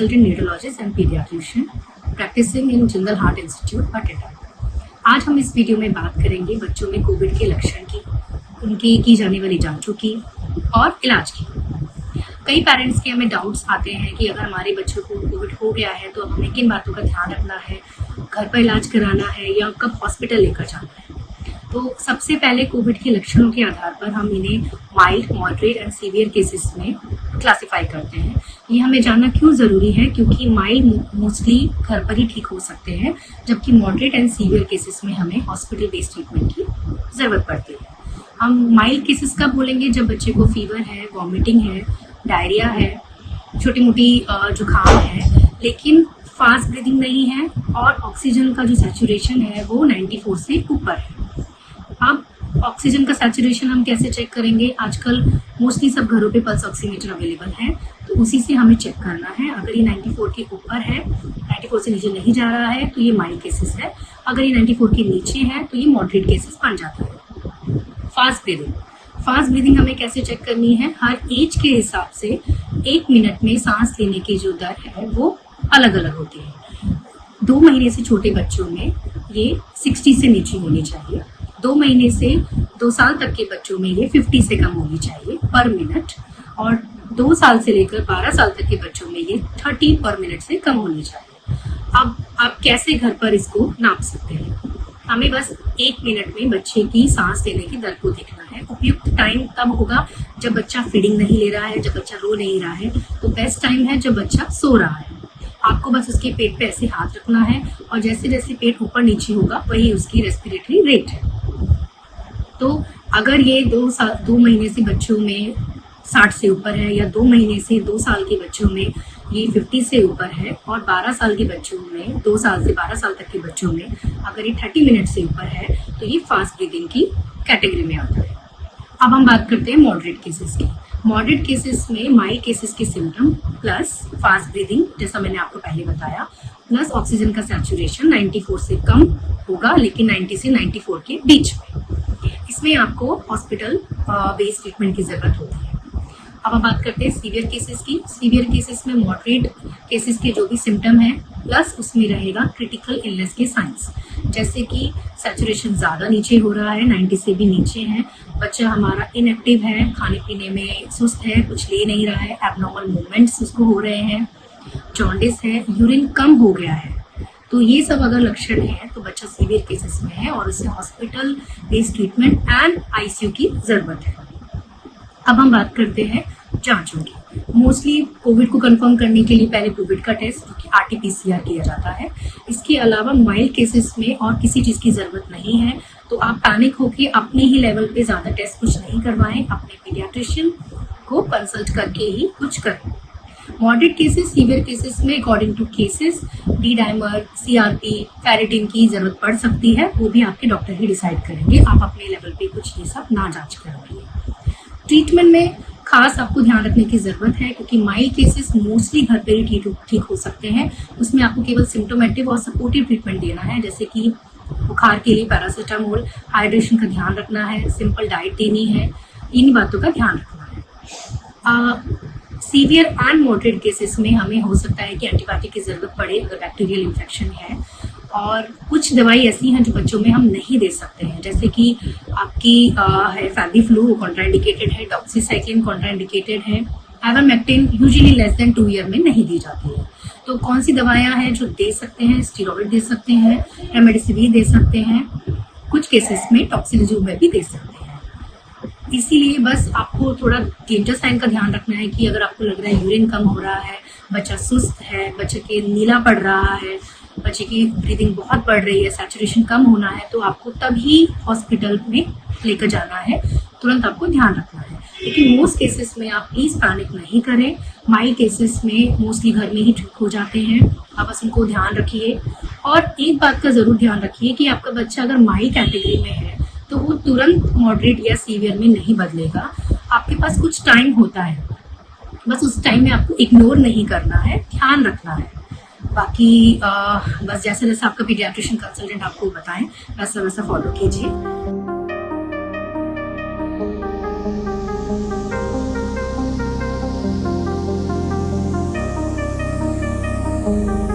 consultant neurologist and pediatrician practicing in Jindal Heart Institute, Bhatinda। आज हम इस video में बात करेंगे बच्चों में कोविड के लक्षण की, उनकी की जाने वाली जांचों की और इलाज की। कई पेरेंट्स के हमें डाउट्स आते हैं कि अगर हमारे बच्चों को कोविड हो गया है तो हमें किन बातों का ध्यान रखना है, घर पर इलाज कराना है या कब हॉस्पिटल लेकर जाना है। तो सबसे पहले कोविड के लक्षणों के आधार पर हम इन्हें mild, moderate and severe cases में क्लासिफाई करते हैं। ये हमें जानना क्यों ज़रूरी है, क्योंकि माइल्ड मोस्टली घर पर ही ठीक हो सकते हैं, जबकि मॉडरेट एंड सीवियर केसेस में हमें हॉस्पिटल बेस्ड ट्रीटमेंट की ज़रूरत पड़ती है। हम माइल्ड केसेस का बोलेंगे जब बच्चे को फीवर है, वॉमिटिंग है, डायरिया है, छोटी मोटी जुकाम है, लेकिन फास्ट ब्रीदिंग नहीं है और ऑक्सीजन का जो सैचुरेशन है वो 94 से ऊपर है। अब ऑक्सीजन का सैचुरेशन हम कैसे चेक करेंगे? आजकल मोस्टली सब घरों पे पल्स ऑक्सीमीटर अवेलेबल है, तो उसी से हमें चेक करना है। अगर ये 94 के ऊपर है, 94 से नीचे नहीं जा रहा है, तो ये माइल्ड केसेस है। अगर ये 94 के नीचे है तो ये मॉडरेट केसेस बन जाता है। फास्ट ब्रीदिंग हमें कैसे चेक करनी है? हर एज के हिसाब से 1 मिनट में सांस लेने की जो दर है वो अलग अलग होती है। 2 महीने से छोटे बच्चों में ये 60 से नीचे होनी चाहिए। 2 महीने से 2 साल तक के बच्चों में ये 50 से कम होनी चाहिए पर मिनट, और 2 साल से लेकर 12 साल तक के बच्चों में ये 30 पर मिनट से कम होनी चाहिए। अब आप कैसे घर पर इसको नाप सकते हैं? हमें बस 1 मिनट में बच्चे की सांस लेने की दर को देखना है। उपयुक्त टाइम तब होगा जब बच्चा फीडिंग नहीं ले रहा है, जब बच्चा रो नहीं रहा है। तो बेस्ट टाइम है जब बच्चा सो रहा है। आपको बस उसके पेट पे ऐसे हाथ रखना है और जैसे जैसे पेट ऊपर नीचे होगा वही उसकी रेस्पिरेटरी रेट है। तो अगर ये 2 महीने से बच्चों में 60 से ऊपर है, या 2 महीने से 2 साल के बच्चों में ये 50 से ऊपर है, और 12 साल के बच्चों में 2 साल से 12 साल तक के बच्चों में अगर ये 30 मिनट से ऊपर है, तो ये फास्ट ब्रीदिंग की कैटेगरी में आता है। अब हम बात करते हैं मॉडरेट केसेस की। मॉडरेट केसेस में माइल्ड केसेस के सिम्टम प्लस फास्ट ब्रीदिंग, जैसा मैंने आपको पहले बताया, प्लस ऑक्सीजन का सैचुरेशन 94 से कम होगा, लेकिन 90 से 94 के बीच में। इसमें आपको हॉस्पिटल बेस्ड ट्रीटमेंट की ज़रूरत होती है। अब हम बात करते हैं सीवियर केसेस की। सीवियर केसेस में मॉडरेट केसेस के जो भी सिम्टम है प्लस उसमें रहेगा क्रिटिकल इलनेस के साइंस, जैसे कि सैचुरेशन ज़्यादा नीचे हो रहा है, 90 से भी नीचे है, बच्चा हमारा इनएक्टिव है, खाने पीने में सुस्त है, कुछ ले नहीं रहा है, एबनॉर्मल मूवमेंट्स उसको हो रहे हैं, जॉन्डिस है, यूरिन कम हो गया है। तो ये सब अगर लक्षण हैं तो बच्चा सीवियर केसेस में है और उसे hospital based treatment and ICU की ज़रूरत है। अब हम बात करते हैं जांचों की। मोस्टली कोविड को कंफर्म करने के लिए पहले कोविड का टेस्ट RT-PCR किया जाता है। इसके अलावा माइल्ड केसेस में और किसी चीज़ की ज़रूरत नहीं है, तो आप पैनिक होकर अपने ही लेवल पे ज़्यादा टेस्ट कुछ नहीं करवाएं, अपने पीडियाट्रिशियन को कंसल्ट करके ही कुछ करें। मॉडरेट केसेस, सीवियर केसेस में according to cases D dimer, CRP, ferritin की ज़रूरत पड़ सकती है, वो भी आपके डॉक्टर ही डिसाइड करेंगे। आप अपने लेवल पे कुछ ये सब ना जांच करवाइए। ट्रीटमेंट में खास आपको ध्यान रखने की ज़रूरत है, क्योंकि माइल्ड केसेस मोस्टली घर पे ही ठीक हो सकते हैं। उसमें आपको केवल सिम्टोमेटिक और सपोर्टिव ट्रीटमेंट देना है, जैसे कि बुखार के लिए पैरासीटामोल, हाइड्रेशन का ध्यान रखना है, सिंपल डाइट देनी है, इन बातों का ध्यान रखना है। सीवियर एंड मॉडरेट केसेस में हमें हो सकता है कि एंटीबायोटिक की ज़रूरत पड़े अगर बैक्टीरियल इन्फेक्शन है, और कुछ दवाई ऐसी हैं जो बच्चों में हम नहीं दे सकते हैं, जैसे कि आपकी है फैबीफ्लू कॉन्ट्राइंडिकेटेड है, डॉक्सीसाइक्लिन कॉन्ट्राइंडिकेटेड है, ivermectin usually less than 2 year में नहीं दी जाती है। तो कौन सी दवाइयाँ हैं जो दे सकते हैं? स्टीरॉइड दे सकते हैं, रेमडेसिविर दे सकते हैं, कुछ केसेस में टॉक्सिलिजुमेब भी दे सकते हैं। इसीलिए बस आपको थोड़ा डेंजर साइन का ध्यान रखना है कि अगर आपको लग रहा है यूरिन कम हो रहा है, बच्चा सुस्त है, बच्चे के नीला पड़ रहा है, बच्चे की ब्रीदिंग बहुत बढ़ रही है, सैचुरेशन कम होना है, तो आपको तभी हॉस्पिटल में लेकर जाना है, तुरंत आपको ध्यान रखना है। लेकिन मोस्ट केसेस में आप प्लीज़ पैनिक नहीं करें। माइल्ड केसेस में मोस्टली घर में ही ठीक हो जाते हैं। आप बस उनको ध्यान रखिए, और एक बात का ज़रूर ध्यान रखिए कि आपका बच्चा अगर माइल्ड कैटेगरी में है तो वो तुरंत मॉडरेट या सीवियर में नहीं बदलेगा। आपके पास कुछ टाइम होता है, बस उस टाइम में आपको इग्नोर नहीं करना है, ध्यान रखना है। बाकी बस जैसे जैसे आपका पीडियाट्रिशियन कंसल्टेंट आपको बताएं वैसा वैसा फॉलो कीजिए। है।